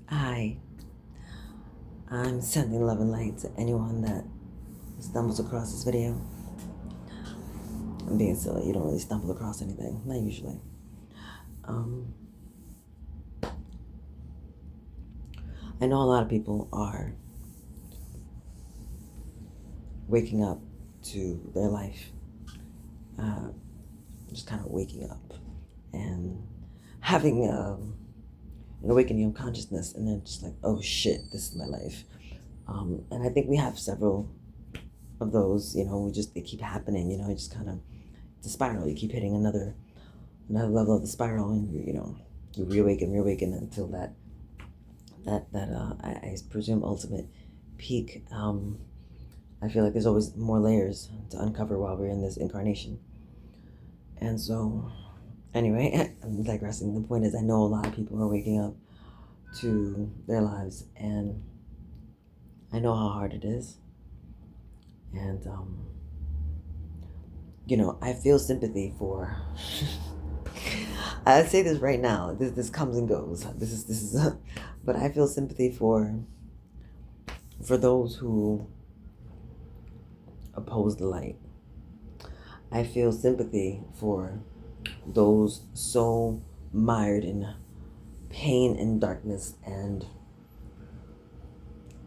Hi, I'm sending love and light to anyone that stumbles across this video. I'm being silly, you don't really stumble across anything, not usually. Um, I know a lot of people are waking up to their life, just kind of waking up and having an awakening of consciousness, and then just like, oh shit, this is my life. And I think we have several of those, they keep happening, it just kind of, it's a spiral. You keep hitting another level of the spiral, and you reawaken until I presume ultimate peak. I feel like there's always more layers to uncover while we're in this incarnation. And so, anyway, I'm digressing. The point is, I know a lot of people are waking up to their lives, and I know how hard it is. And I feel sympathy for. I say this right now. This comes and goes. But I feel sympathy for those who oppose the light. I feel sympathy for those so mired in pain and darkness and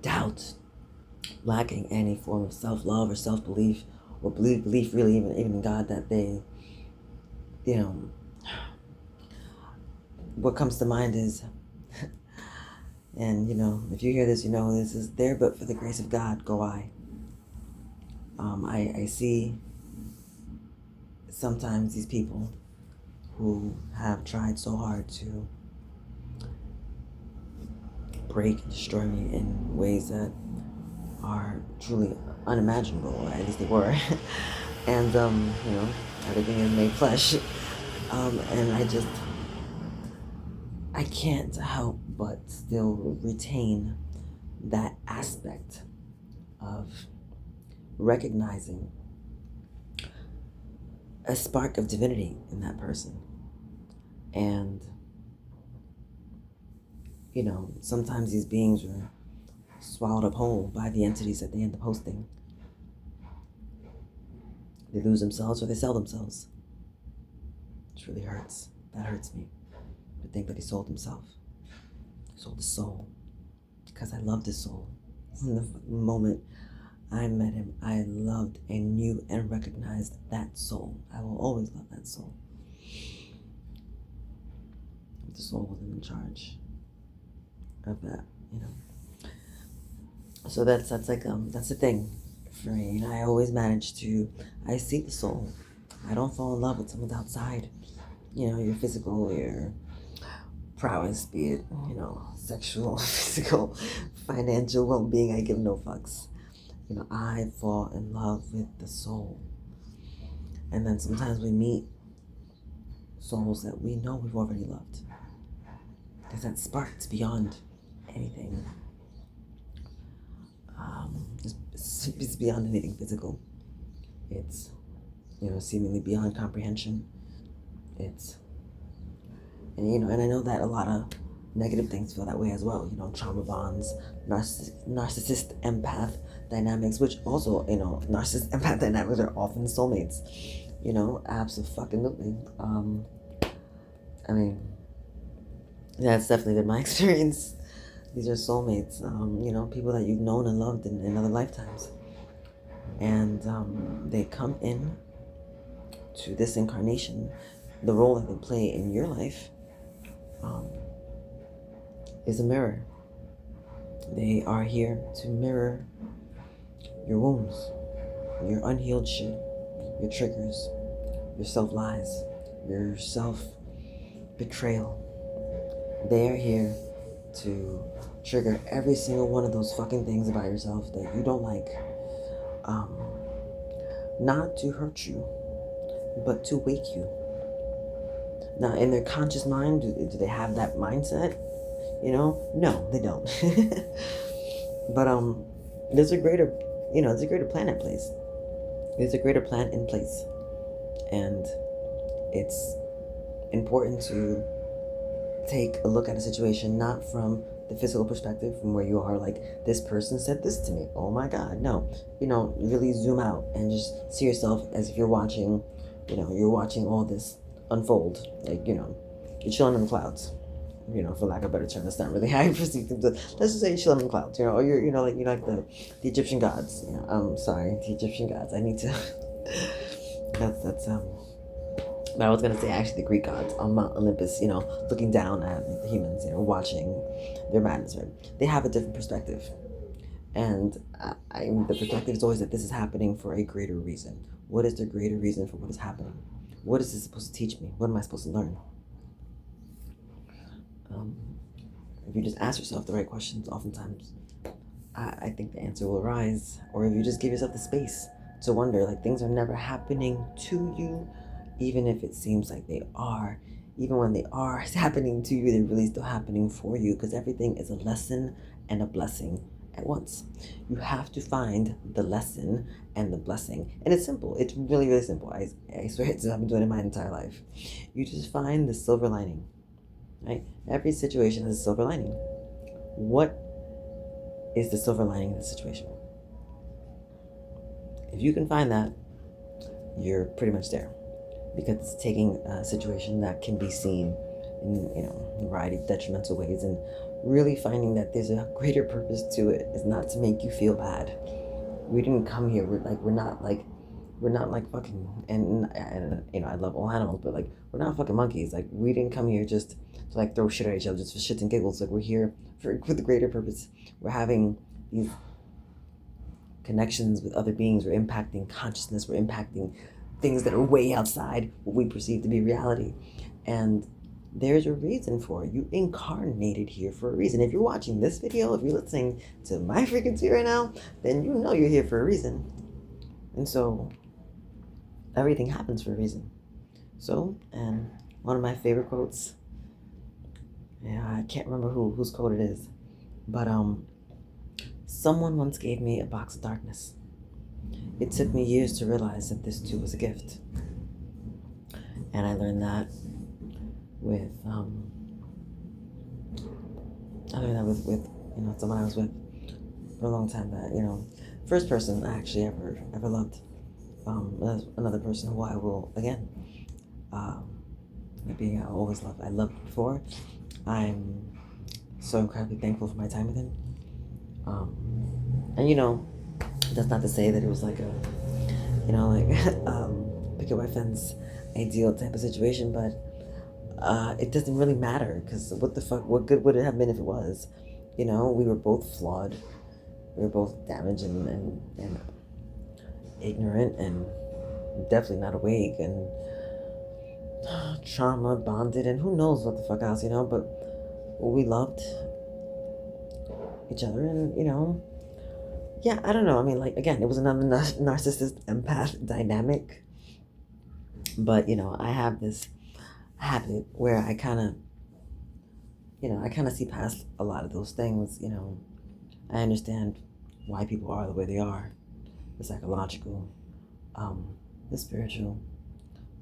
doubt, lacking any form of self-love or self-belief or belief really even in God, that they, you know, what comes to mind is, and if you hear this, this is there, but for the grace of God, go I. I see sometimes these people who have tried so hard to break and destroy me in ways that are truly unimaginable, or at least they were. And everything is made flesh. And I can't help but still retain that aspect of recognizing a spark of divinity in that person. And sometimes these beings are swallowed up whole by the entities that they end up hosting. They lose themselves or they sell themselves. Which really hurts. That hurts me. To think that he sold himself. He sold his soul. Because I loved his soul. From the moment I met him, I loved and knew and recognized that soul. I will always love that soul. The soul wasn't in charge of that, So that's the thing for me. I always manage to. I see the soul. I don't fall in love with someone outside. Your physical, your prowess, be it sexual, physical, financial well-being. I give no fucks. I fall in love with the soul. And then sometimes we meet souls that we know we've already loved. There's that spark. It's beyond anything. It's beyond anything physical. It's, seemingly beyond comprehension. And I know that a lot of negative things feel that way as well. Trauma bonds, narcissist empath dynamics, which also, narcissist empath dynamics are often soulmates. Absolutely. I mean, that's definitely been my experience. These are soulmates, people that you've known and loved in other lifetimes. And they come in to this incarnation. The role that they play in your life is a mirror. They are here to mirror your wounds, your unhealed shit, your triggers, your self-lies, your self-betrayal. They are here to trigger every single one of those fucking things about yourself that you don't like. Not to hurt you, but to wake you. Now, in their conscious mind, do they have that mindset? No, they don't. But there's a greater plan in place. There's a greater plan in place, and it's important to take a look at a situation not from the physical perspective, from where you are, like, this person said this to me, oh my god. No, really zoom out and just see yourself as if you're watching, you're watching all this unfold. Like, you're chilling in the clouds, for lack of a better term. That's not really how I perceive things, but let's just say you're chilling in the clouds, or you're, like the Egyptian gods. Sorry, the Egyptian gods. I need to. that's But I was gonna say actually the Greek gods on Mount Olympus, looking down at the humans, watching their madness. Right? They have a different perspective, and the perspective is always that this is happening for a greater reason. What is the greater reason for what is happening? What is this supposed to teach me? What am I supposed to learn? If you just ask yourself the right questions, oftentimes, I think the answer will arise. Or if you just give yourself the space to wonder, like, things are never happening to you, even if it seems like they are. Even when they are happening to you, they're really still happening for you, because everything is a lesson and a blessing at once. You have to find the lesson and the blessing. And it's simple. It's really, really simple. I swear I've been doing it my entire life. You just find the silver lining. Right? Every situation has a silver lining. What is the silver lining in the situation? If you can find that, you're pretty much there. Because it's taking a situation that can be seen in a variety of detrimental ways and really finding that there's a greater purpose to it. It's not to make you feel bad. We didn't come here, we're not like fucking, and I love all animals, but like, we're not fucking monkeys. Like, we didn't come here just to like throw shit at each other just for shits and giggles. Like, we're here for the greater purpose. We're having these connections with other beings. We're impacting consciousness. We're impacting things that are way outside what we perceive to be reality. And there's a reason for it. You incarnated here for a reason. If you're watching this video, if you're listening to my frequency right now, then you're here for a reason. And so everything happens for a reason. So, and one of my favorite quotes, I can't remember whose quote it is, but someone once gave me a box of darkness. It took me years to realize that this too was a gift. And I learned that with someone I was with for a long time. That first person I actually ever loved. Another person who I will again, being I loved before. I'm so incredibly thankful for my time with him. And that's not to say that it was like a, picket white fence ideal type of situation, but it doesn't really matter, because what good would it have been if it was? We were both flawed. We were both damaged and ignorant and definitely not awake and trauma bonded and who knows what the fuck else, but we loved each other. And yeah, I don't know, I mean, like, again, it was another narcissist empath dynamic, but I have this habit where I kind of see past a lot of those things. I understand why people are the way they are, the psychological, the spiritual,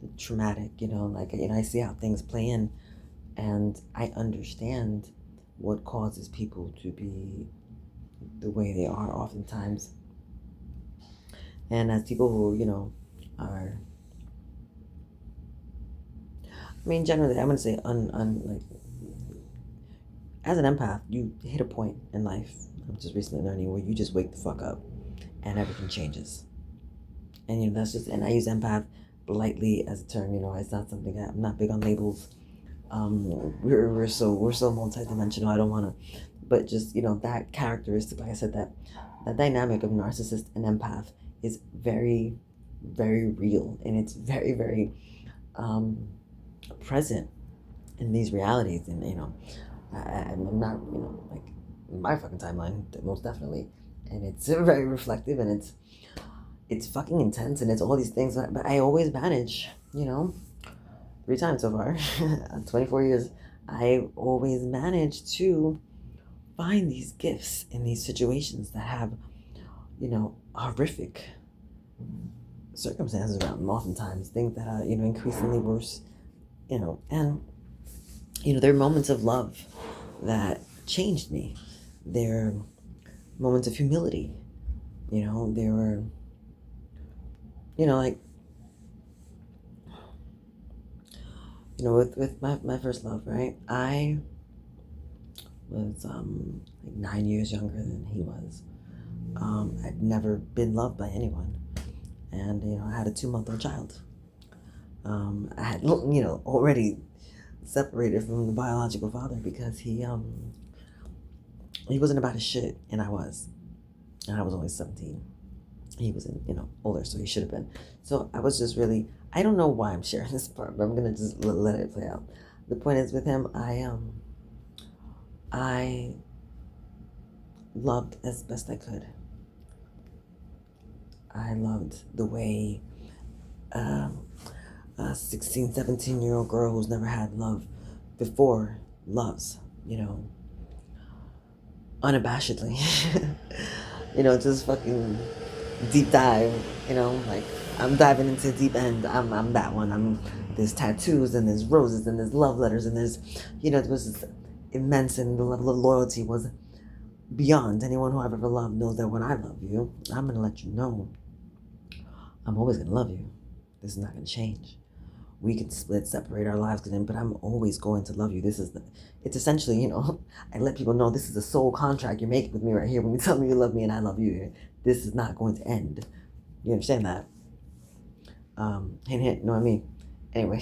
the traumatic, I see how things play in, and I understand what causes people to be the way they are oftentimes. And as people who, are, generally, I'm going to say, like, as an empath, you hit a point in life, I'm just recently learning, where you just wake the fuck up and everything changes. And, that's just, and I use empath lightly as a term, it's not something I'm not big on labels. We're so multidimensional. I don't want to, but just, that characteristic, like I said, that dynamic of narcissist and empath is very, very real. And it's very, very, present in these realities. And I'm not like in my fucking timeline, most definitely, and it's very reflective, and it's fucking intense, and it's all these things, but I always manage, 3 times so far 24 years, I always manage to find these gifts in these situations that have horrific circumstances around them, oftentimes things that are increasingly worse, and there are moments of love that changed me. There are moments of humility. There were, like, with my first love, right? I was like 9 years younger than he was. I'd never been loved by anyone, and I had a 2-month-old child. I had already separated from the biological father because he wasn't about his shit, and I was only 17. He was older, so he should have been. So I was just really, I don't know why I'm sharing this part, but I'm gonna just let it play out. The point is, with him, I loved as best I could. I loved the way a 16, 17-year-old girl who's never had love before loves, unabashedly. Just fucking deep dive, like I'm diving into the deep end. I'm that one. There's tattoos and there's roses and there's love letters and there's, it was just immense, and the level of loyalty was beyond. Anyone who I've ever loved knows that when I love you, I'm gonna let you know I'm always gonna love you. This is not gonna change. We can separate our lives, but I'm always going to love you. It's essentially, I let people know this is a soul contract you're making with me right here. When you tell me you love me and I love you, this is not going to end. You understand that? Hint, hint, you know what I mean? Anyway,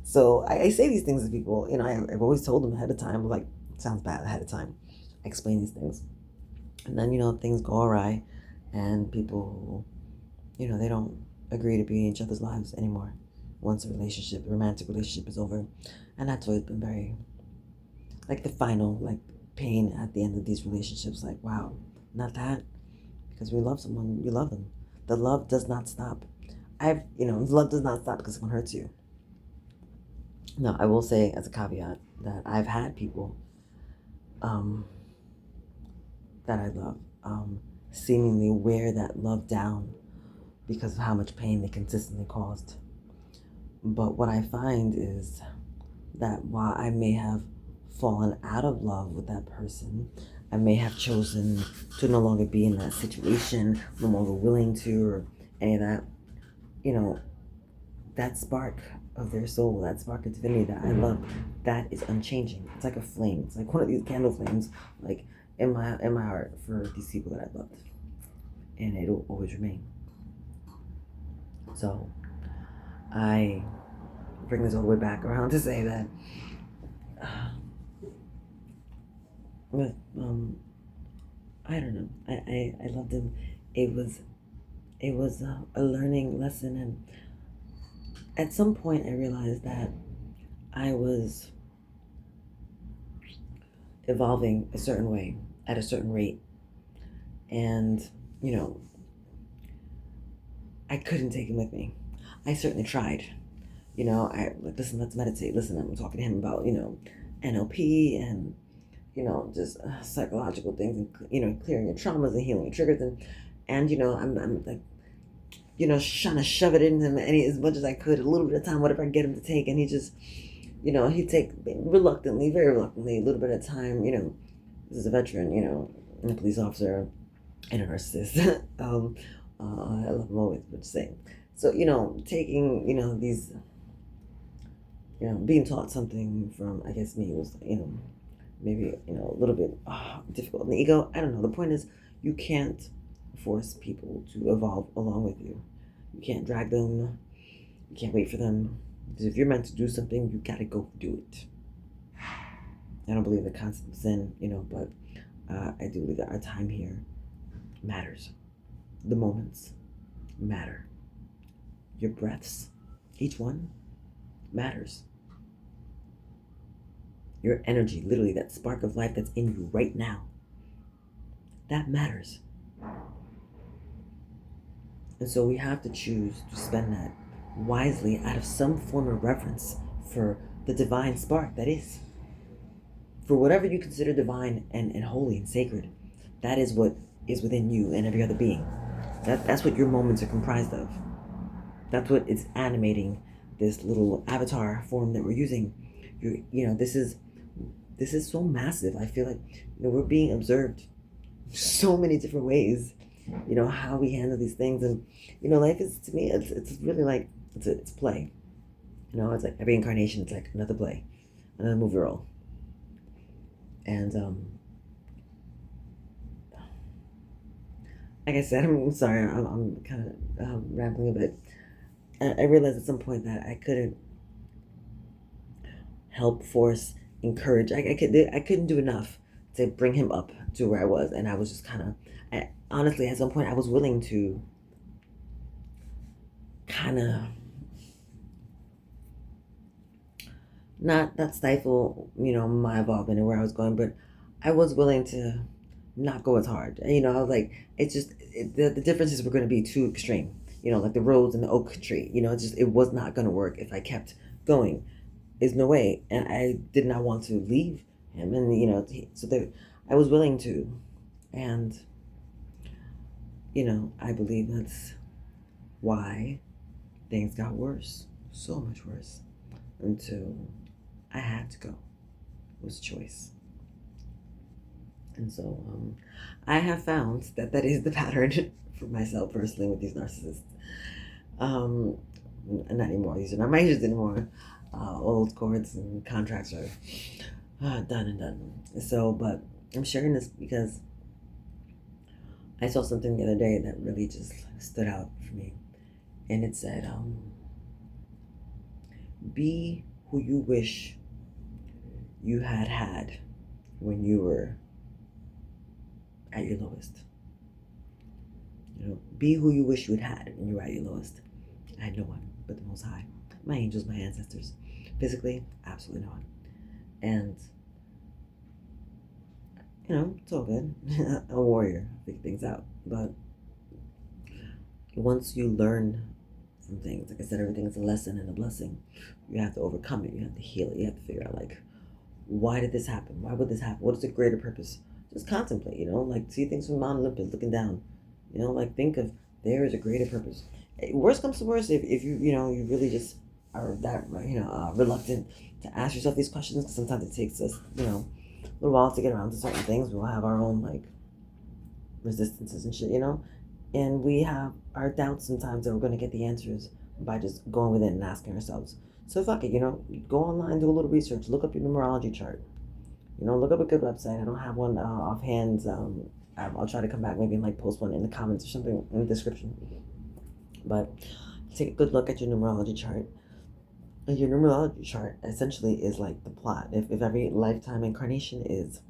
so I say these things to people, I've always told them ahead of time, like, it sounds bad ahead of time. I explain these things. And then, things go awry and people, they don't agree to be in each other's lives anymore. Once a romantic relationship is over. And that's always been very, like, the final, like, pain at the end of these relationships. Like, wow, not that. Because we love someone, you love them. The love does not stop. Love does not stop because someone hurts you. No, I will say as a caveat that I've had people that I love seemingly wear that love down because of how much pain they consistently caused. But what I find is that while I may have fallen out of love with that person, I may have chosen to no longer be in that situation, no longer willing to, or any of that, that spark of their soul, that spark of divinity that I love, that is unchanging. It's like a flame. It's like one of these candle flames, like in my heart for these people that I loved, and it'll always remain. So I bring this all the way back around to say that with I don't know, I loved him. It was a learning lesson, and at some point I realized that I was evolving a certain way at a certain rate, and I couldn't take him with me. I certainly tried. Listen, let's meditate. Listen, I'm talking to him about, NLP and, just psychological things and, clearing your traumas and healing your triggers. And I'm like, trying to shove it in him as much as I could, a little bit of time, whatever I get him to take. And he just, he'd take reluctantly, very reluctantly, a little bit of time. This is a veteran, a police officer and a narcissist. I love him always, but just saying. So, taking, these, being taught something from, I guess, me was, maybe, a little bit difficult in the ego. I don't know. The point is, you can't force people to evolve along with you. You can't drag them. You can't wait for them. Because if you're meant to do something, you gotta go do it. I don't believe the concept of sin, but I do believe that our time here matters. The moments matter. Your breaths, each one, matters. Your energy, literally that spark of life that's in you right now, that matters. And so we have to choose to spend that wisely out of some form of reverence for the divine spark that is. For whatever you consider divine and holy and sacred, that is what is within you and every other being. That's what your moments are comprised of. That's what is animating this little avatar form that we're using. This is so massive. I feel like we're being observed so many different ways. How we handle these things, and life is, to me, it's really like it's play. It's like every incarnation. It's like another play, another movie role, and like I said, I'm sorry, I'm kind of rambling a bit. I realized at some point that I couldn't help, force, encourage. I couldn't do enough to bring him up to where I was, and I was just kind of, honestly, at some point, I was willing to kind of not stifle, my involvement and where I was going, but I was willing to not go as hard. I was like, it's just the differences were going to be too extreme. Like the roads and the oak tree. It was not going to work if I kept going. There's no way, and I did not want to leave him, and so there, I was willing to, and I believe that's why things got worse, so much worse, until I had to go. It was a choice. And so I have found that is the pattern for myself personally with these narcissists. Not anymore. These are not my issues anymore. Old cords and contracts are done and done. So, but I'm sharing this because I saw something the other day that really just stood out for me. And it said, be who you wish you had when you were at your lowest. Be who you wish you had when you were at your lowest. I had no one but the Most High. My angels, my ancestors. Physically, absolutely no one. And, it's all good. A warrior, figure things out. But once you learn from things, like I said, everything is a lesson and a blessing. You have to overcome it. You have to heal it. You have to figure out, like, why did this happen? Why would this happen? What is the greater purpose? Just contemplate, like see things from Mount Olympus looking down. Like think of, there is a greater purpose. Worst comes to worst, if you you really just are that reluctant to ask yourself these questions, because sometimes it takes us a little while to get around to certain things. We'll have our own like resistances and shit, and we have our doubts sometimes that we're going to get the answers by just going within and asking ourselves. So fuck it, go online, do a little research, look up your numerology chart. Look up a good website. I don't have one offhand. I'll try to come back maybe and like post one in the comments or something in the description. But take a good look at your numerology chart. Your numerology chart essentially is like the plot. If every lifetime incarnation is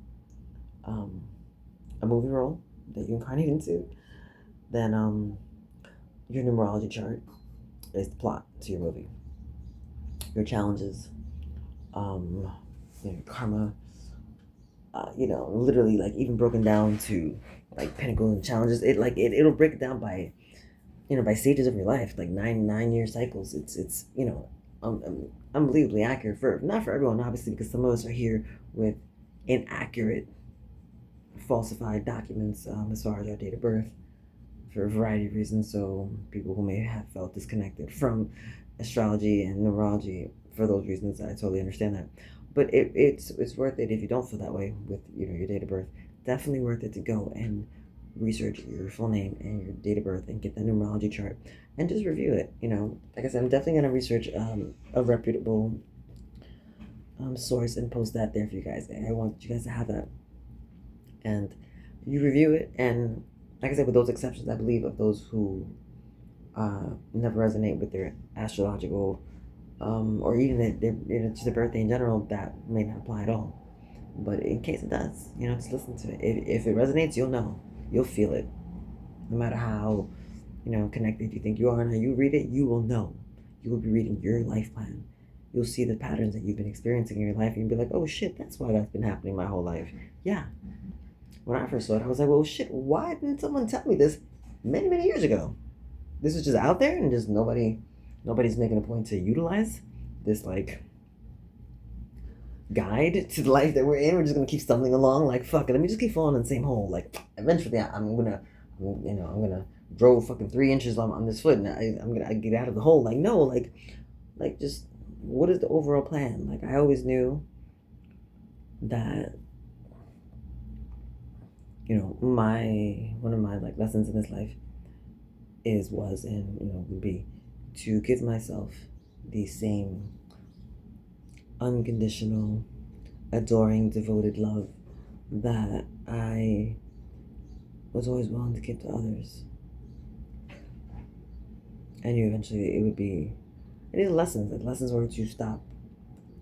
a movie role that you incarnate into, then your numerology chart is the plot to your movie. Your challenges, your karma, literally like even broken down to like pinnacle and challenges. It'll break it down by, by stages of your life, like 9-year cycles. It's unbelievably accurate not for everyone, obviously, because some of us are here with inaccurate, falsified documents as far as our date of birth for a variety of reasons. So people who may have felt disconnected from astrology and numerology for those reasons, I totally understand that. But it's worth it if you don't feel that way with your date of birth. Definitely worth it to go and research your full name and your date of birth and get the numerology chart and just review it. Like I said, I'm definitely gonna research a reputable source and post that there for you guys. I want you guys to have that, and you review it. And like I said, with those exceptions, I believe, of those who never resonate with their astrological. Or even just their birthday in general, that may not apply at all. But in case it does, just listen to it. If it resonates, you'll know. You'll feel it. No matter how, connected you think you are and how you read it, you will know. You will be reading your life plan. You'll see the patterns that you've been experiencing in your life, and you'll be like, oh shit, that's why that's been happening my whole life. Yeah. When I first saw it, I was like, well shit, why didn't someone tell me this many, many years ago? This is just out there and just nobody's making a point to utilize this like guide to the life that we're in. We're just gonna keep stumbling along like, fuck it, let me just keep falling in the same hole. Like eventually I'm gonna grow fucking 3 inches on this foot and I'm gonna get out of the hole. Like no, like just what is the overall plan? Like, I always knew that, one of my like lessons in this life would be to give myself the same unconditional, adoring, devoted love that I was always willing to give to others. I knew eventually it would be, I needed lessons. Like, lessons were to stop,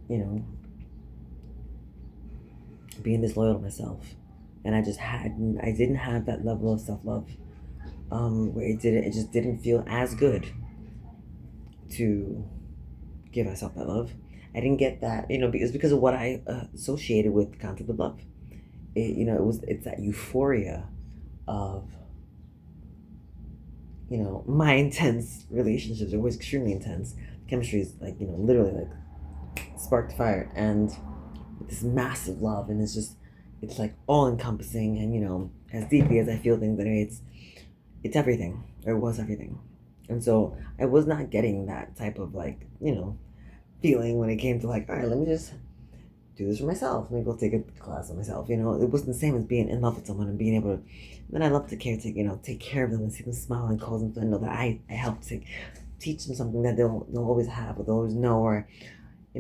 being disloyal to myself. And I didn't have that level of self-love, where it just didn't feel as good to give myself that love. I didn't get that, because of what I associated with the concept of love. It's that euphoria of, my intense relationships are always extremely intense. Chemistry is like, literally like sparked fire, and this massive love, and it's like all encompassing, and as deeply as I feel things, that it's everything, or it was everything. And so I was not getting that type of like, feeling when it came to like, all right, let me just do this for myself. Let me go take a class on myself. It wasn't the same as being in love with someone and being able to. Then I love to take care of them and see them smile and cause them to know that I helped to teach them something that they'll always have, or they'll always know, or I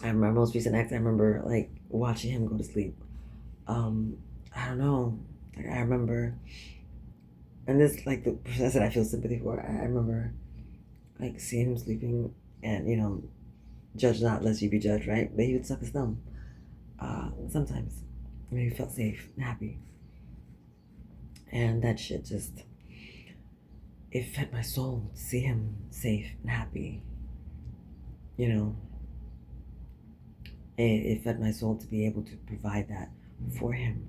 remember my most recent ex. I remember like watching him go to sleep. I don't know. Like, I remember, and this like the person I said I feel sympathy for. I remember like seeing him sleeping, and judge not lest you be judged, right? But he would suck his thumb. Sometimes, when he felt safe and happy, and that shit just, it fed my soul to see him safe and happy. It fed my soul to be able to provide that for him.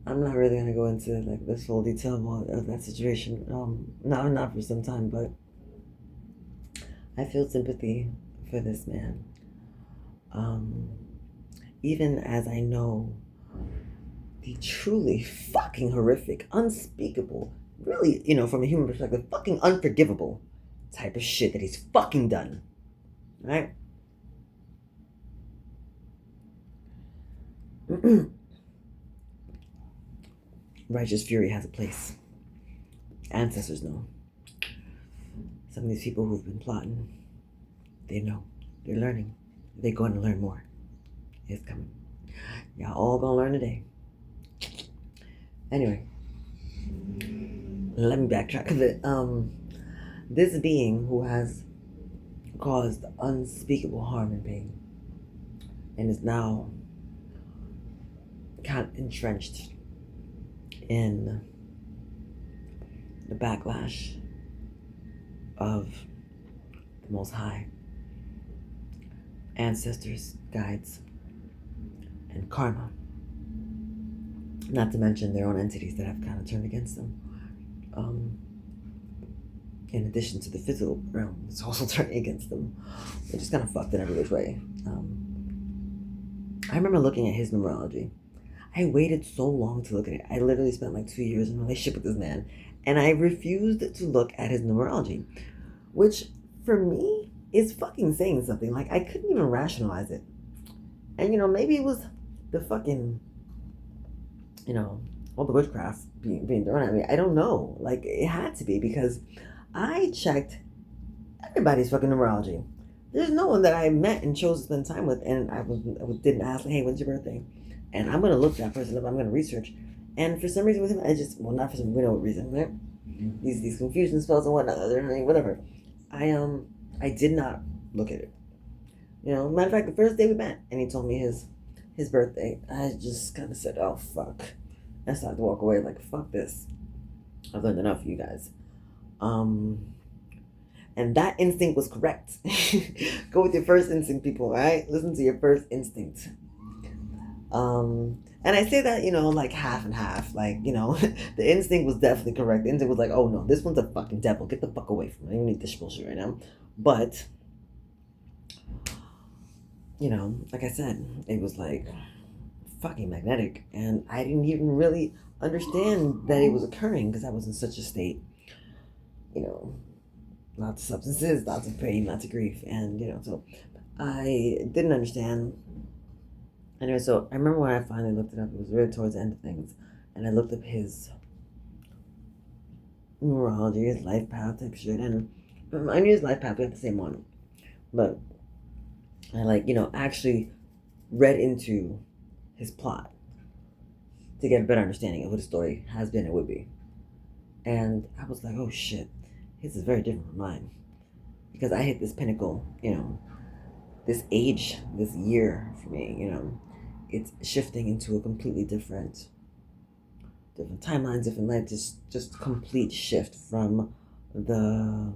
I'm not really gonna go into like this full detail of that situation. Not for some time, but I feel sympathy for this man. Even as I know the truly fucking horrific, unspeakable, really, from a human perspective, fucking unforgivable type of shit that he's fucking done. Right? Righteous fury has a place. Ancestors know. Some of these people who've been plotting, they know. They're learning. They're going to learn more. It's coming. Y'all all gonna learn today. Anyway, let me backtrack a bit. This being who has caused unspeakable harm and pain, and is now kind of entrenched in the backlash of the Most High, ancestors, guides, and karma. Not to mention their own entities that have kind of turned against them. In addition to the physical realm, it's also turning against them. They're just kind of fucked in every which way. I remember looking at his numerology. I waited so long to look at it. I literally spent like 2 years in a relationship with this man, and I refused to look at his numerology, which for me is fucking saying something. Like, I couldn't even rationalize it. And maybe it was the fucking, all the witchcraft being thrown at me. I don't know. Like, it had to be, because I checked everybody's fucking numerology. There's no one that I met and chose to spend time with, and I didn't ask, hey, when's your birthday? And I'm gonna look that person up. I'm gonna research. And for some reason with him, not for some, we know what reason, right? These confusion spells and whatnot, whatever. I did not look at it. Matter of fact, the first day we met, and he told me his birthday, I just kind of said, oh fuck. I started to walk away like, fuck this. I've learned enough of you guys. And that instinct was correct. Go with your first instinct, people, right? Listen to your first instinct. And I say that, like half and half. Like, the instinct was definitely correct. The instinct was like, oh no, this one's a fucking devil. Get the fuck away from me. I don't need this bullshit right now. But, like I said, it was like fucking magnetic. And I didn't even really understand that it was occurring because I was in such a state, you know, lots of substances, lots of pain, lots of grief. And, so I didn't understand. Anyway, so I remember when I finally looked it up, it was really towards the end of things. And I looked up his numerology, his life path type shit. And I knew his life path, we had the same one. But I actually read into his plot to get a better understanding of what his story has been and would be. And I was like, oh shit, his is very different from mine. Because I hit this pinnacle, this age, this year for me, it's shifting into a completely different timelines, different life, just complete shift from the,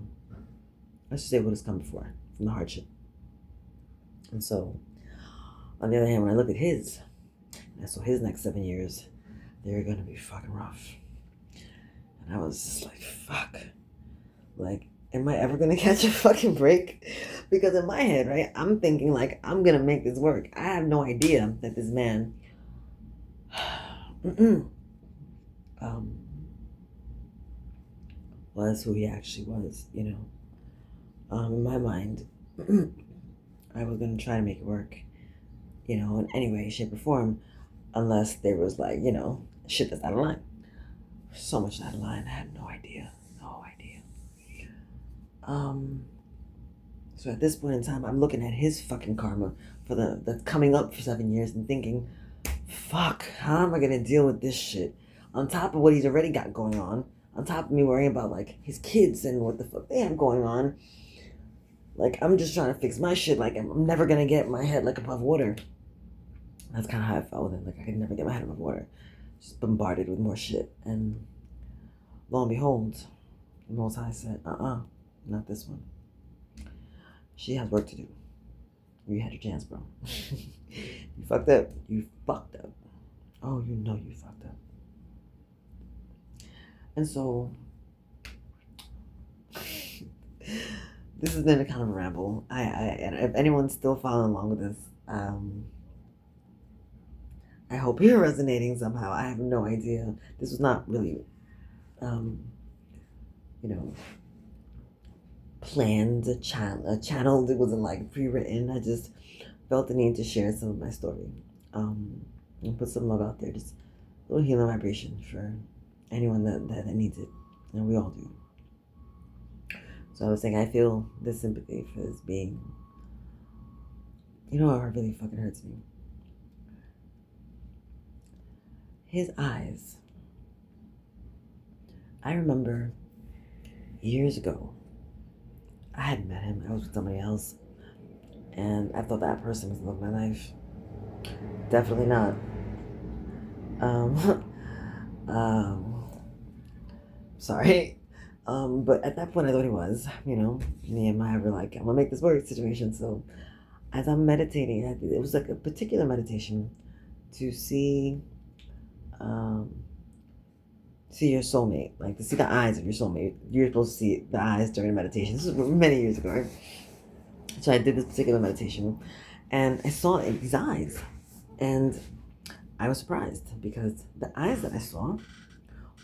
let's just say what has come before, from the hardship. And so, on the other hand, when I look at his, and I saw his next 7 years, they're gonna be fucking rough. And I was just like, fuck. Like, am I ever gonna catch a fucking break? Because in my head, right, I'm thinking like, I'm gonna make this work. I have no idea that this man was who he actually was, in my mind, I was gonna try to make it work, in any way, shape, or form, unless there was like, shit that's out of line. So much out of line, I had no idea. So at this point in time, I'm looking at his fucking karma for the coming up for 7 years and thinking, fuck, how am I gonna deal with this shit? On top of what he's already got going on top of me worrying about like his kids and what the fuck they have going on. Like, I'm just trying to fix my shit. Like, I'm never gonna get my head like above water. That's kind of how I felt with it. Like, I could never get my head above water. Just bombarded with more shit. And lo and behold, the Most High said, not this one. She has work to do. You had your chance, bro. You fucked up. You fucked up. Oh, you fucked up. And so, this has been a kind of a ramble. And if anyone's still following along with this, I hope you're resonating somehow. I have no idea. This was not really, planned, channeled. It wasn't like pre-written. I just felt the need to share some of my story, and put some love out there. Just a little healing vibration for anyone that needs it, and we all do. So I was saying, I feel this sympathy for this being. It really fucking hurts me. His eyes. I remember years ago, I hadn't met him. I was with somebody else. And I thought that person was the love of my life. Definitely not. Sorry. But at that point I thought he was, me and Maya were like, I'm gonna make this work situation. So as I'm meditating, it was like a particular meditation to see your soulmate, like to see the eyes of your soulmate. You're supposed to see the eyes during meditation. This was many years ago, right? So I did this particular meditation and I saw his eyes, and I was surprised because the eyes that I saw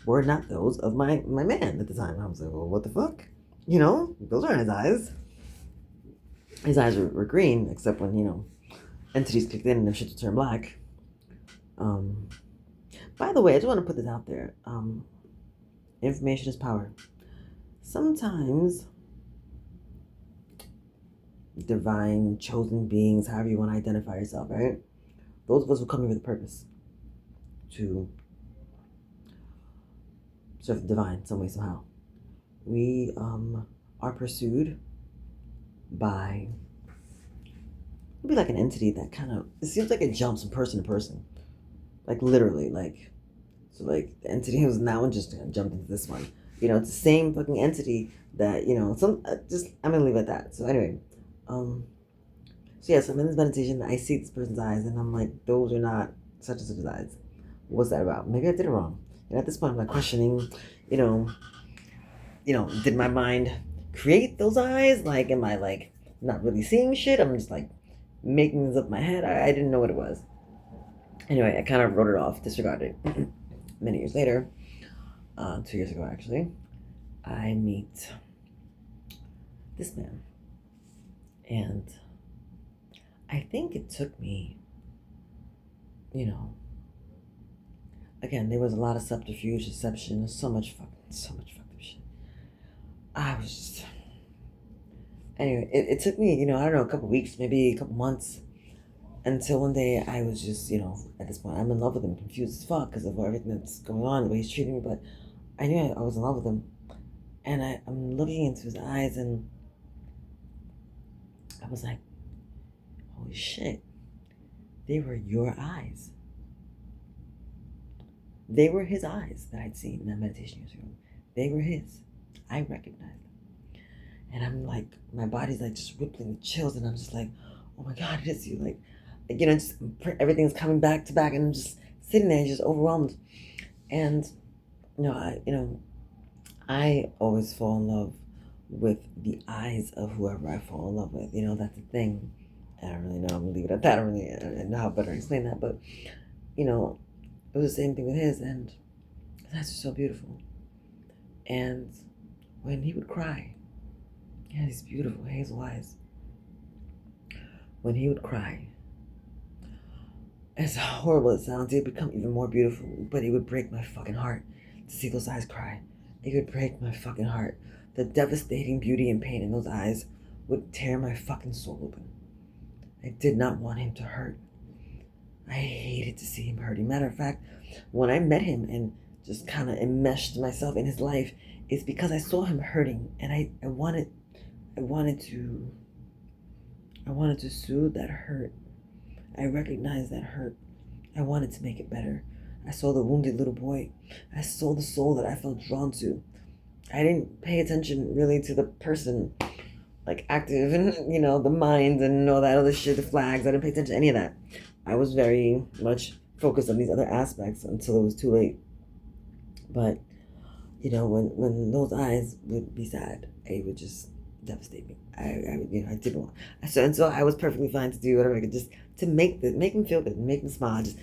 were not those of my man at the time. I was like, well, what the fuck? Those aren't his eyes. His eyes were green, except when, entities kicked in and their shit would turn black. By the way, I just want to put this out there. Information is power. Sometimes divine, chosen beings, however you want to identify yourself, right? Those of us who come here with a purpose to serve the divine some way, somehow. We are pursued by maybe like an entity that kind of, it seems like it jumps from person to person. Like literally, so the entity who's now just jumped into this one. It's the same fucking entity that, I'm gonna leave it at that. So anyway, so I'm in this meditation, I see this person's eyes and I'm like, those are not such and such eyes. What's that about? Maybe I did it wrong. And at this point I'm like questioning, did my mind create those eyes? Like, am I like not really seeing shit? I'm just like making this up in my head. I didn't know what it was. Anyway, I kind of wrote it off, disregarded it. Many years later, 2 years ago actually, I meet this man. And I think it took me, you know, again, there was a lot of subterfuge, deception, so much fucked up shit. I was just, anyway, it took me, I don't know, a couple weeks, maybe a couple months, until one day I was just, at this point, I'm in love with him, confused as fuck because of everything that's going on, the way he's treating me, but I knew I was in love with him. And I'm looking into his eyes, and I was like, holy shit, they were your eyes. They were his eyes that I'd seen in that meditation years ago. They were his. I recognized them. And I'm like, my body's like just rippling with chills, and I'm just like, oh my God, it is you. Like, just everything's coming back to back, and I'm just sitting there just overwhelmed. And, I always fall in love with the eyes of whoever I fall in love with. That's the thing. I don't really know. I'm going to leave it at that. I don't really know how better to explain that. But, it was the same thing with his. And that's just so beautiful. And when he would cry, he had these beautiful hazel eyes. When he would cry, as horrible as it sounds, it would become even more beautiful. But it would break my fucking heart to see those eyes cry. It would break my fucking heart. The devastating beauty and pain in those eyes would tear my fucking soul open. I did not want him to hurt. I hated to see him hurting. Matter of fact, when I met him and just kind of enmeshed myself in his life, it's because I saw him hurting, and I wanted to soothe that hurt. I recognized that hurt. I wanted to make it better. I saw the wounded little boy. I saw the soul that I felt drawn to. I didn't pay attention really to the person, like active and, the mind and all that other shit, the flags. I didn't pay attention to any of that. I was very much focused on these other aspects until it was too late. But, when those eyes would be sad, it would just devastate me. I didn't want. So I was perfectly fine to do whatever I could just to make him feel good, make him smile, just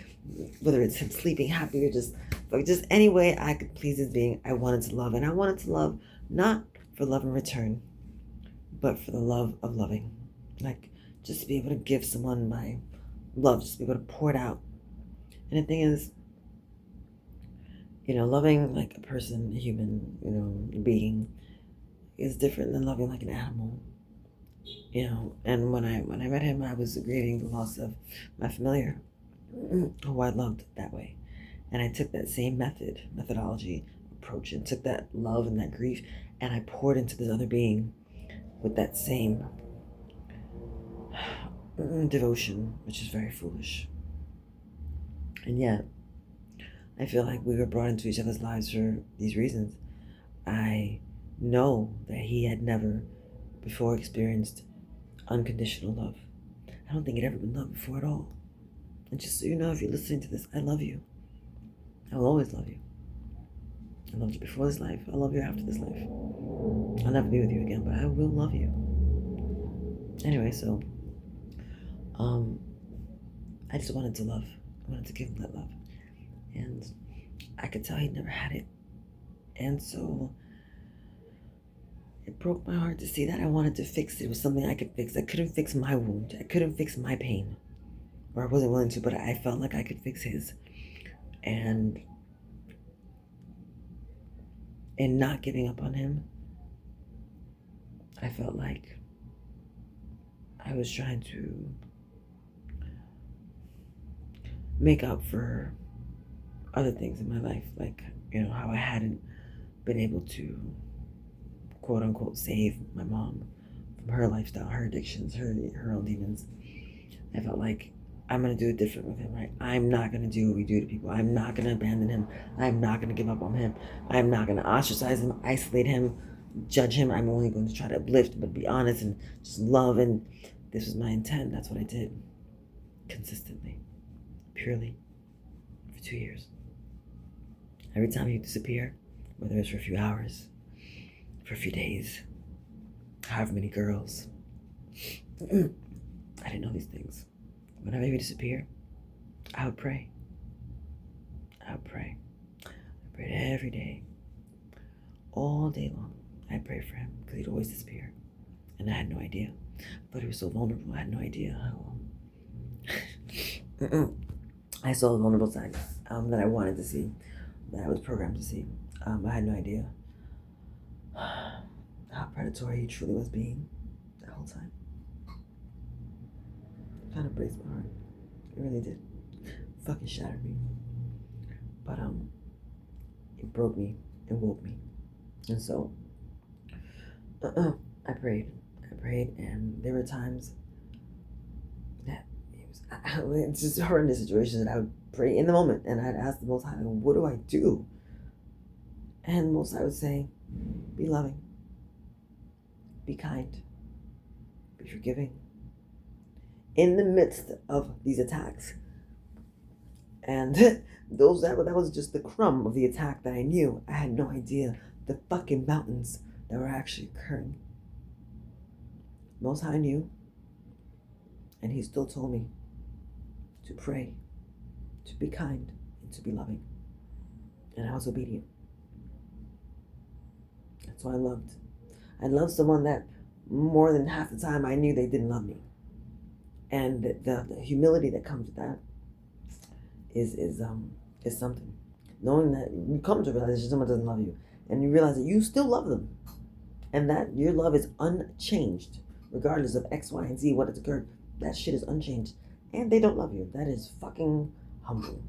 whether it's him sleeping happy or just any way I could please his being. I wanted to love, and I wanted to love not for love in return, but for the love of loving. Like, just to be able to give someone my love, just to be able to pour it out. And the thing is, loving like a person, a human, being is different than loving like an animal. And when I met him, I was grieving the loss of my familiar, who I loved that way. And I took that same methodology, approach, and took that love and that grief, and I poured into this other being with that same devotion, which is very foolish. And yet, I feel like we were brought into each other's lives for these reasons. I know that he had never before experienced unconditional love. I don't think he'd ever been loved before at all. And just so you know, if you're listening to this, I love you. I will always love you. I loved you before this life. I'll love you after this life. I'll never be with you again, but I will love you. Anyway, so I just wanted to love. I wanted to give him that love. And I could tell he'd never had it. And so it broke my heart to see that. I wanted to fix it. It was something I could fix. I couldn't fix my wound. I couldn't fix my pain. Or I wasn't willing to, but I felt like I could fix his. And in not giving up on him, I felt like I was trying to make up for other things in my life, like, how I hadn't been able to, quote unquote, save my mom from her lifestyle, her addictions, her own demons. I felt like I'm going to do it different with him, right? I'm not going to do what we do to people. I'm not going to abandon him. I'm not going to give up on him. I'm not going to ostracize him, isolate him, judge him. I'm only going to try to uplift, but be honest and just love. And this was my intent. That's what I did. Consistently. Purely. For 2 years. Every time he would disappear, whether it's for a few hours, for a few days, however many girls. I didn't know these things. Whenever he would disappear, I would pray. I would pray. I prayed every day, all day long. I prayed for him because he'd always disappear. And I had no idea. But he was so vulnerable. I had no idea how. I saw the vulnerable side that I wanted to see, that I was programmed to see. I had no idea how predatory he truly was being the whole time. It kind of breaks my heart. It really did. Fucking shattered me. But it broke me. It woke me. And so I prayed, and there were times that it's just horrendous situations that I would pray in the moment, and I'd ask the Most High, what do I do? And the Most High would say, be loving, be kind, be forgiving. In the midst of these attacks, and that was just the crumb of the attack that I knew. I had no idea the fucking mountains that were actually occurring. Most High knew, and he still told me to pray, to be kind, and to be loving. And I was obedient. That's what I loved. I loved someone that more than half the time I knew they didn't love me. And the humility that comes with that is something. Knowing that you come to realize that someone doesn't love you, and you realize that you still love them, and that your love is unchanged, regardless of X, Y, and Z, what has occurred. That shit is unchanged, and they don't love you. That is fucking humbling.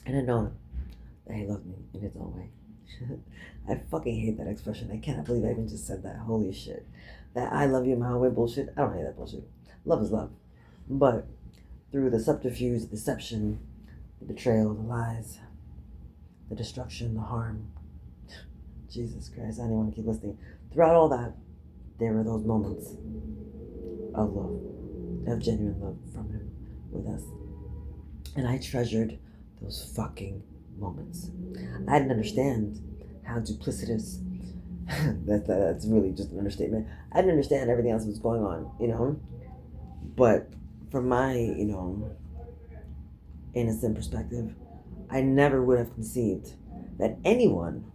And I know that he loved me in his own way. I fucking hate that expression. I cannot believe I even just said that. Holy shit. That I love you in my own way bullshit. I don't hate that bullshit. Love is love. But through the subterfuge, the deception, the betrayal, the lies, the destruction, the harm. Jesus Christ, I don't even want to keep listening. Throughout all that, there were those moments of love, of genuine love from him with us. And I treasured those fucking moments. I didn't understand how duplicitous, that's really just an understatement. I didn't understand everything else that was going on, But from my, innocent perspective, I never would have conceived that anyone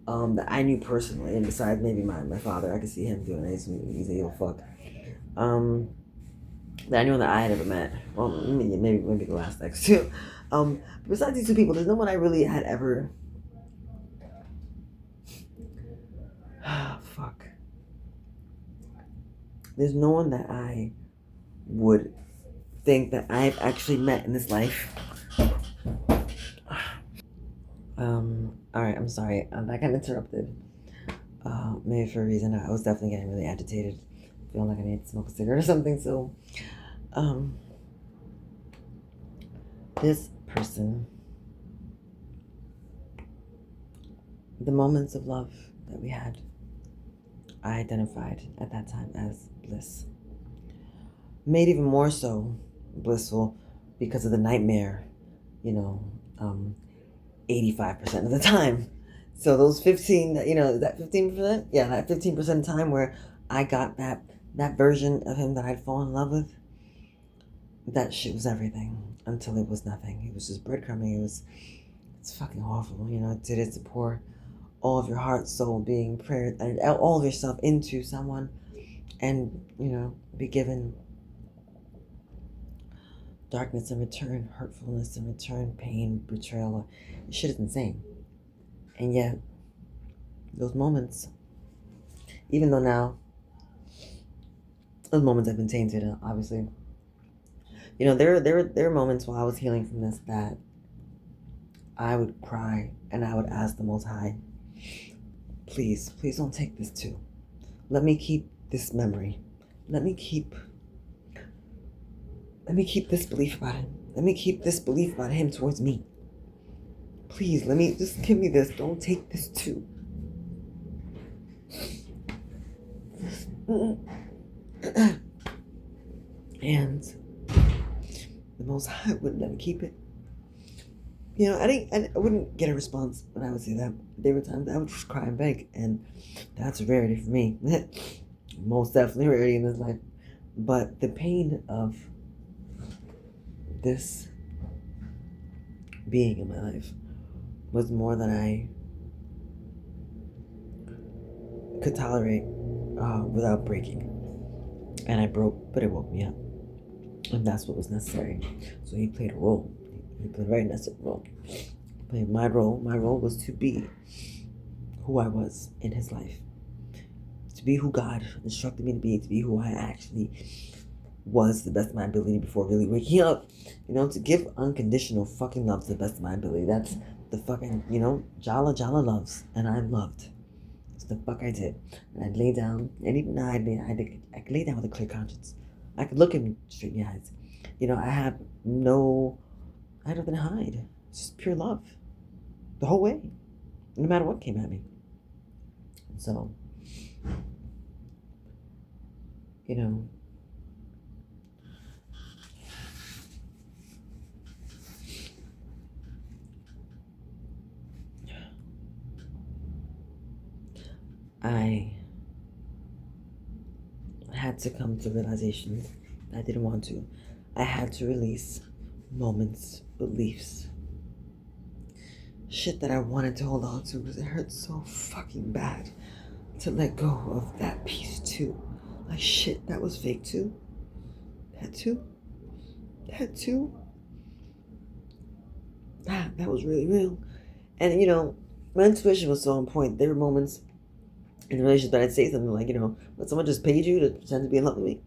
that I knew personally, and besides maybe my father, I could see him doing it. He's an evil fuck. That anyone that I had ever met, well, maybe the last ex too. Besides these two people, there's no one I really had ever. Fuck. There's no one that I would think that I've actually met in this life. Alright, I'm sorry. I got interrupted. Maybe for a reason. I was definitely getting really agitated. Feeling like I needed to smoke a cigarette or something. So, this person, the moments of love that we had, I identified at that time as bliss. Made even more so blissful because of the nightmare, 85% of the time. So those 15, that 15%? Yeah, that 15% of the time where I got that version of him that I'd fallen in love with, that shit was everything until it was nothing. It was just breadcrumbing. It's fucking awful, it is to pour all of your heart, soul, being, prayer, and all of yourself into someone and, be given darkness in return, hurtfulness in return, pain, betrayal. Shit is insane. And yet, those moments, even though now, those moments have been tainted, obviously. There were moments while I was healing from this that I would cry and I would ask the Most High, please don't take this too. Let me keep this memory. Let me keep this belief about him. Let me keep this belief about him towards me. Please, just give me this. Don't take this too. And the Most High wouldn't let me keep it. I wouldn't get a response when I would say that. There were times I would just cry and beg, and that's a rarity for me. Most definitely a rarity in this life. But the pain of this being in my life was more than I could tolerate without breaking. And I broke, but it woke me up. And that's what was necessary. So he played a role. He played a very necessary role. Played my role. My role was to be who I was in his life. To be who God instructed me to be who I actually was to the best of my ability before really waking up. To give unconditional fucking love to the best of my ability. That's the fucking, Jala loves. And I loved. That's the fuck I did. And I'd lay down, and even now I could lay down with a clear conscience. I could look him straight in the eyes. I had nothing to hide. It's just pure love. The whole way. No matter what came at me. So, I had to come to realization I didn't want to. I had to release moments, beliefs, shit that I wanted to hold on to because it hurt so fucking bad to let go of that piece too. Like shit, that was fake too. That too. That was really real. And my intuition was so on point. There were moments in the relationship that I'd say something like, when someone just paid you to pretend to be in love with me,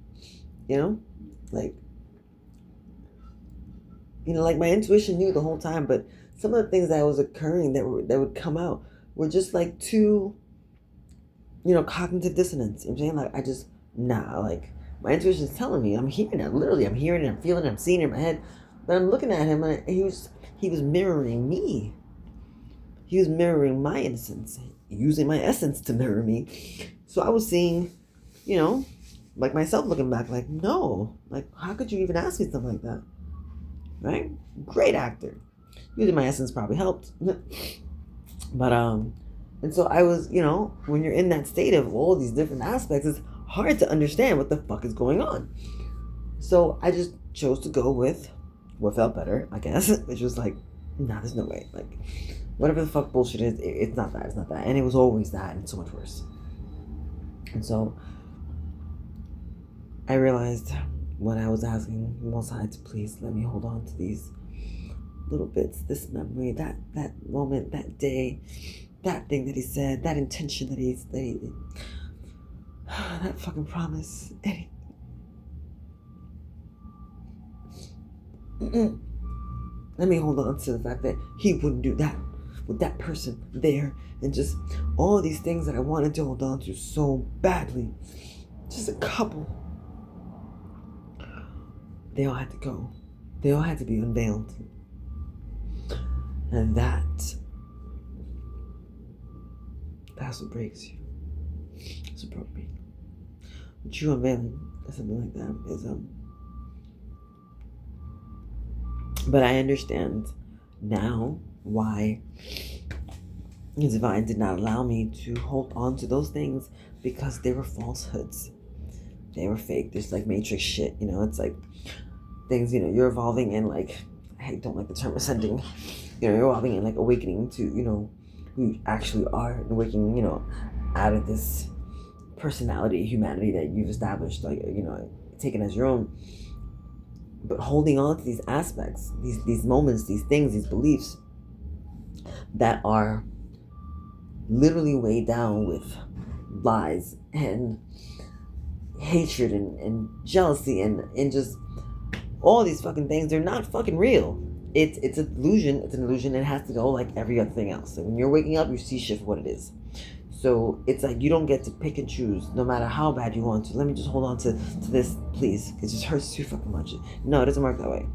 like my intuition knew the whole time, but some of the things that was occurring that would come out were just like too, cognitive dissonance. You know what I'm saying? Like my intuition is telling me, I'm hearing it, literally, I'm hearing it, I'm feeling it, I'm seeing it in my head, but I'm looking at him and he was mirroring me. He was mirroring my innocence, using my essence to mirror me. So I was seeing, like myself looking back, like, no, like, how could you even ask me something like that? Right? Great actor. Using my essence probably helped. But, and so I was, when you're in that state of all these different aspects, it's hard to understand what the fuck is going on. So I just chose to go with what felt better, I guess, which was like, nah, there's no way. Like, whatever the fuck bullshit is, it's not that. And it was always that and so much worse. And so I realized when I was asking Most High to please let me hold on to these little bits, this memory, that moment, that day, that thing that he said, that intention that he that fucking promise. Let me hold on to the fact that he wouldn't do that with that person there, and just all these things that I wanted to hold on to so badly. Just a couple. They all had to go. They all had to be unveiled. And that's what breaks you. That's what broke me. The true unveiling, something like that, is but I understand now why the divine did not allow me to hold on to those things, because they were falsehoods. They were fake. Just like Matrix shit, it's like things, you're evolving in, like, I don't like the term ascending, you're evolving in, like, awakening to, who you actually are, and awakening, out of this personality, humanity that you've established, like, taken as your own. But holding on to these aspects, these moments, these things, these beliefs that are literally weighed down with lies and hatred and jealousy and just all these fucking things, they're not fucking real. It's an illusion. It's an illusion. It has to go like every other thing else. So when you're waking up, you see shit for what it is. So it's like you don't get to pick and choose no matter how bad you want to. Let me just hold on to this, please. It just hurts too fucking much. No, it doesn't work that way.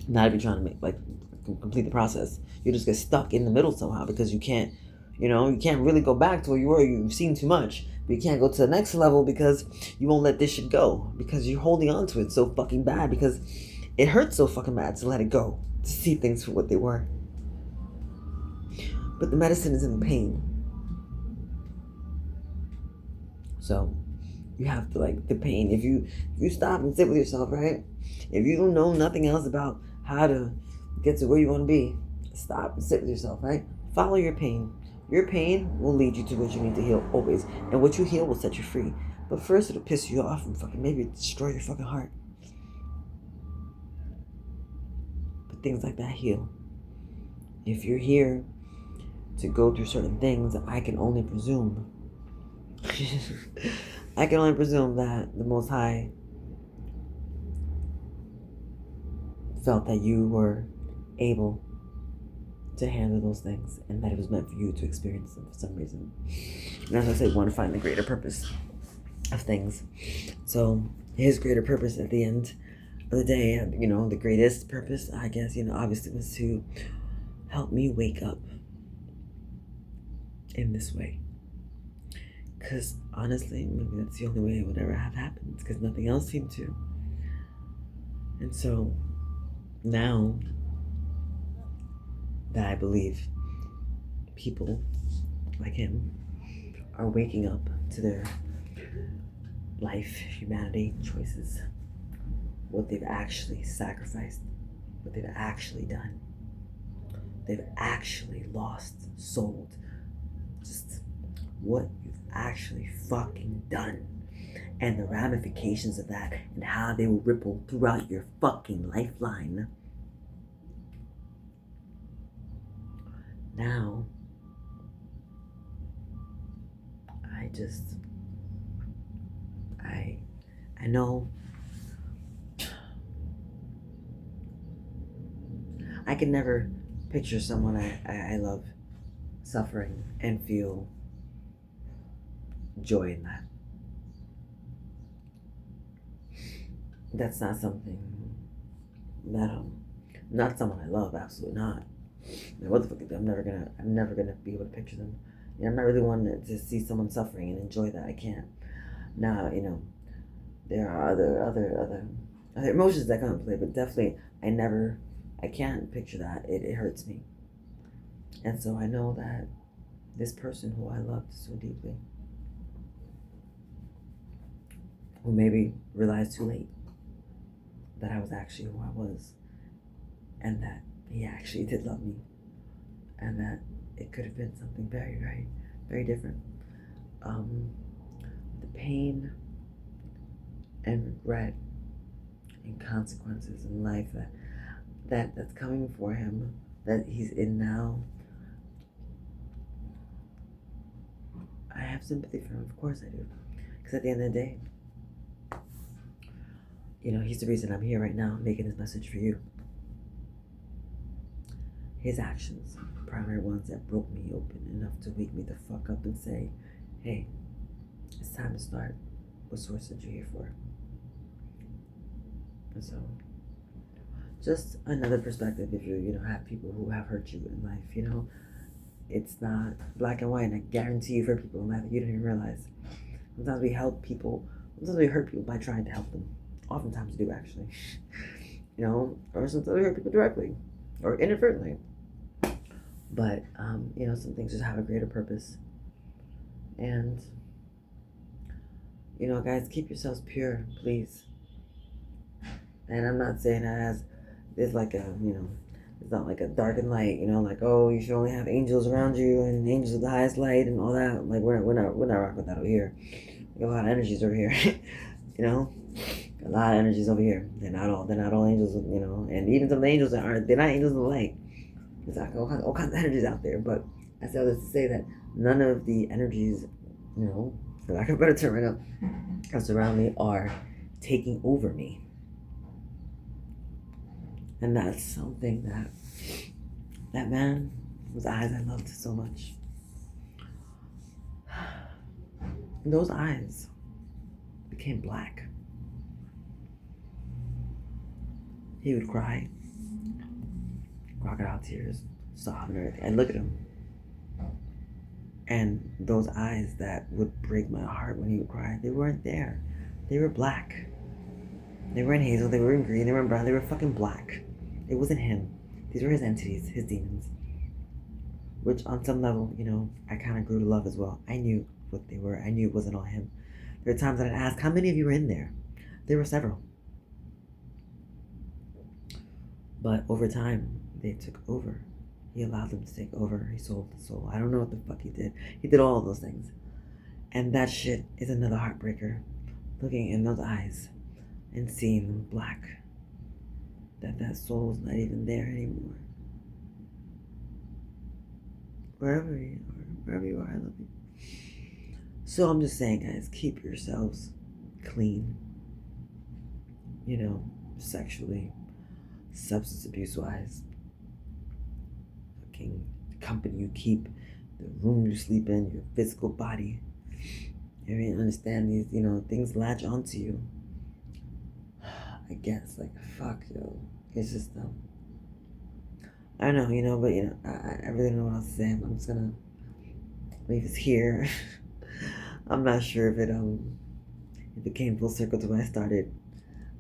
Not if you're trying to complete the process. You just get stuck in the middle somehow because you can't, you can't really go back to where you were. You've seen too much. But you can't go to the next level because you won't let this shit go. Because you're holding on to it so fucking bad. Because it hurts so fucking bad to let it go. To see things for what they were. But the medicine is in the pain. So, You have to, like, the pain. If you stop and sit with yourself, right? If you don't know nothing else about how to get to where you want to be, stop and sit with yourself, right? Follow your pain. Your pain will lead you to what you need to heal always. And what you heal will set you free. But first it'll piss you off and fucking maybe destroy your fucking heart. But things like that heal. If you're here to go through certain things, I can only presume I can only presume that the Most High felt that you were able to handle those things and that it was meant for you to experience them for some reason. And as I said, want to find the greater purpose of things. So his greater purpose at the end of the day, the greatest purpose, I guess, obviously was to help me wake up in this way. Because honestly, maybe that's the only way it would ever have happened, because nothing else seemed to. And so now that I believe people like him are waking up to their life, humanity, choices, what they've actually sacrificed, what they've actually done. They've actually lost, sold, just what you've actually fucking done. And the ramifications of that and how they will ripple throughout your fucking lifeline. Now, I know I can never picture someone I love suffering and feel joy in that. That's not something that not someone I love, absolutely not. What the fuck? I'm never gonna be able to picture them. I'm not really one to see someone suffering and enjoy that. I can't. Now, there are other emotions that come into play, but definitely I can't picture that. It hurts me. And so I know that this person who I loved so deeply, who maybe realized too late that I was actually who I was, and that he actually did love me, and that it could have been something very, very, very different. The pain and regret and consequences in life that's coming for him, that he's in now, I have sympathy for him. Of course I do, because at the end of the day, he's the reason I'm here right now making this message for you. His actions, the primary ones that broke me open enough to wake me the fuck up and say, hey, it's time to start what source that you're here for. And so, just another perspective if you have people who have hurt you in life, it's not black and white, and I guarantee you for people in life that you don't even realize. Sometimes we hurt people by trying to help them. Oftentimes we do, actually. Or sometimes we hurt people directly or inadvertently. But, some things just have a greater purpose. And, guys, keep yourselves pure, please. And I'm not saying that as there's like it's not like a dark and light, like, oh, you should only have angels around you and angels of the highest light and all that. Like, we're not rocking with that over here. We got a lot of energies over here, a lot of energies over here. They're not all angels, and even some of the angels they're not angels of the light. There's like all kinds of energies out there. But I say all this to say that none of the energies, for lack of a better term right now, that surround me are taking over me. And that's something that man whose eyes I loved so much. Those eyes became black. He would cry, crocodile tears, sobbing and everything. I'd look at him, and those eyes that would break my heart when he would cry, they weren't there. They were black. They weren't hazel, they weren't green, they weren't brown, they were fucking black. It wasn't him. These were his entities, his demons. Which on some level, I kind of grew to love as well. I knew what they were. I knew it wasn't all him. There are times that I'd ask, how many of you were in there? There were several. But over time, they took over. He allowed them to take over. He sold the soul. I don't know what the fuck he did. He did all of those things. And that shit is another heartbreaker. Looking in those eyes and seeing them black. That soul's not even there anymore. Wherever you are, I love you. So I'm just saying, guys, keep yourselves clean. You know, sexually, substance abuse wise. Fucking company you keep, the room you sleep in, your physical body. You mean, understand these, things latch onto you. I guess, like, fuck, yo. It's just, I don't know, but, I really don't know what else to say. I'm just gonna leave this here. I'm not sure if it came full circle to when I started.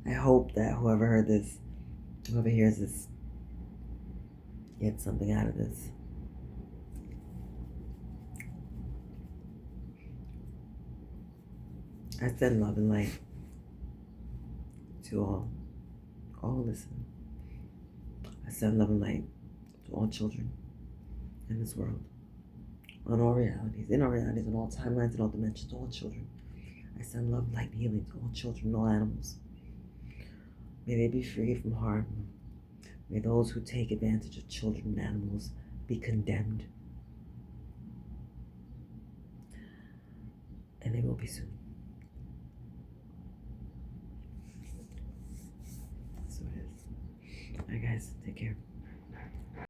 I hope that whoever hears this, gets something out of this. I send love and light to all who listen. I send love and light to all children in this world, on all realities, in all timelines, in all dimensions, to all children. I send love, light, and healing to all children and all animals. May they be free from harm. May those who take advantage of children and animals be condemned. And they will be soon. So it is. Alright, guys, take care.